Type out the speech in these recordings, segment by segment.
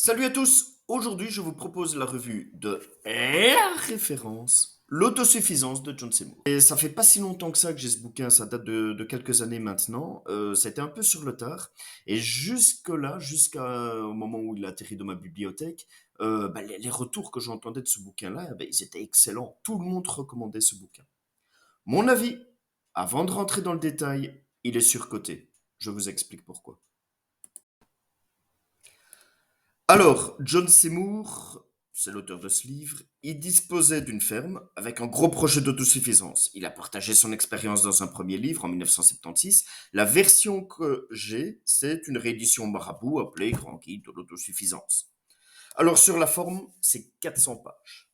Salut à tous! Aujourd'hui, je vous propose la revue de la référence, L'autosuffisance de John Seymour. Et ça fait pas si longtemps que ça que j'ai ce bouquin, ça date de quelques années maintenant. C'était un peu sur le tard. Et jusque-là, jusqu'au moment où il a atterri dans ma bibliothèque, les retours que j'entendais de ce bouquin-là, ils étaient excellents. Tout le monde recommandait ce bouquin. Mon avis, avant de rentrer dans le détail, il est surcoté. Je vous explique pourquoi. Alors, John Seymour, c'est l'auteur de ce livre, il disposait d'une ferme avec un gros projet d'autosuffisance. Il a partagé son expérience dans un premier livre en 1976. La version que j'ai, c'est une réédition marabout appelée Grand Guide de l'autosuffisance. Alors, sur la forme, c'est 400 pages.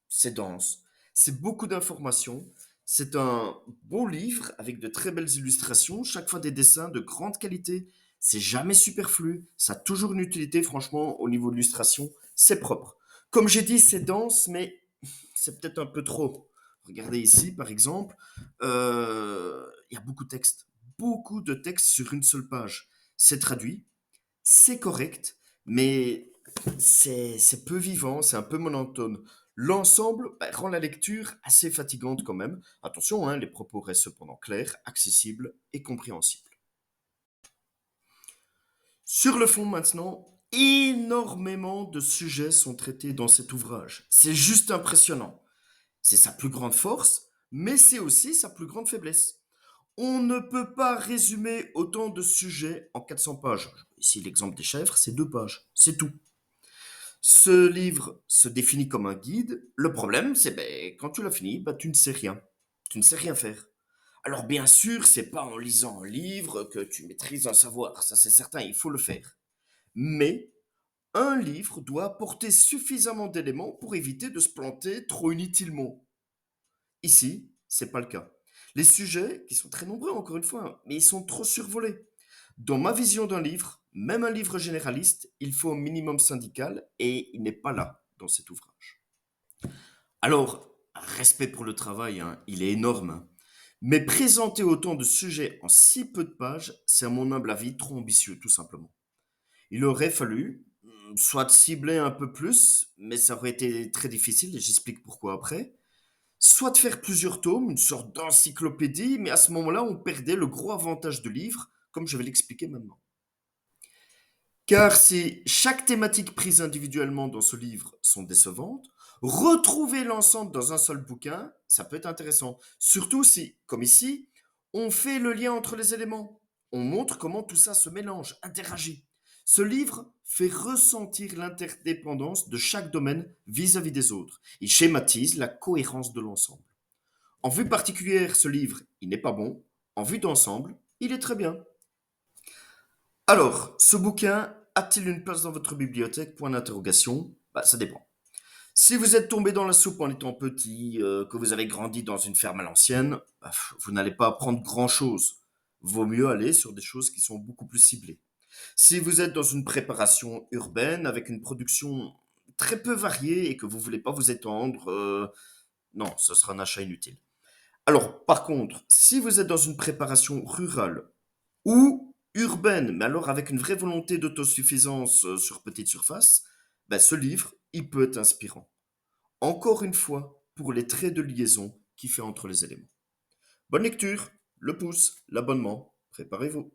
C'est dense, c'est beaucoup d'informations. C'est un beau livre avec de très belles illustrations, chaque fois des dessins de grande qualité. C'est jamais superflu, ça a toujours une utilité, franchement, au niveau de l'illustration, c'est propre. Comme j'ai dit, c'est dense, mais c'est peut-être un peu trop. Regardez ici, par exemple, il y a beaucoup de textes sur une seule page. C'est traduit, c'est correct, mais c'est peu vivant, c'est un peu monotone. L'ensemble rend la lecture assez fatigante quand même. Attention, hein, les propos restent cependant clairs, accessibles et compréhensibles. Sur le fond maintenant, énormément de sujets sont traités dans cet ouvrage. C'est juste impressionnant. C'est sa plus grande force, mais c'est aussi sa plus grande faiblesse. On ne peut pas résumer autant de sujets en 400 pages. Ici, l'exemple des chèvres, c'est 2 pages, c'est tout. Ce livre se définit comme un guide. Le problème, c'est quand tu l'as fini, tu ne sais rien. Tu ne sais rien faire. Alors bien sûr, c'est pas en lisant un livre que tu maîtrises un savoir. Ça, c'est certain, il faut le faire. Mais un livre doit apporter suffisamment d'éléments pour éviter de se planter trop inutilement. Ici, c'est pas le cas. Les sujets, qui sont très nombreux encore une fois, mais ils sont trop survolés. Dans ma vision d'un livre, même un livre généraliste, il faut un minimum syndical et il n'est pas là dans cet ouvrage. Alors, respect pour le travail, hein, il est énorme, hein. Mais présenter autant de sujets en si peu de pages, c'est à mon humble avis trop ambitieux, tout simplement. Il aurait fallu soit cibler un peu plus, mais ça aurait été très difficile et j'explique pourquoi après. Soit de faire plusieurs tomes, une sorte d'encyclopédie, mais à ce moment-là, on perdait le gros avantage du livre, comme je vais l'expliquer maintenant. Car si chaque thématique prise individuellement dans ce livre sont décevantes, retrouver l'ensemble dans un seul bouquin, ça peut être intéressant. Surtout si, comme ici, on fait le lien entre les éléments. On montre comment tout ça se mélange, interagit. Ce livre fait ressentir l'interdépendance de chaque domaine vis-à-vis des autres. Il schématise la cohérence de l'ensemble. En vue particulière, ce livre, il n'est pas bon. En vue d'ensemble, il est très bien. Alors, ce bouquin a-t-il une place dans votre bibliothèque? Point d'interrogation. Ça dépend. Si vous êtes tombé dans la soupe en étant petit, que vous avez grandi dans une ferme à l'ancienne, vous n'allez pas apprendre grand-chose. Vaut mieux aller sur des choses qui sont beaucoup plus ciblées. Si vous êtes dans une préparation urbaine avec une production très peu variée et que vous voulez pas vous étendre, non, ce sera un achat inutile. Alors, par contre, si vous êtes dans une préparation rurale ou urbaine, mais alors avec une vraie volonté d'autosuffisance sur petite surface, ce livre, il peut être inspirant. Encore une fois, pour les traits de liaison qu'il fait entre les éléments. Bonne lecture, le pouce, l'abonnement, préparez-vous.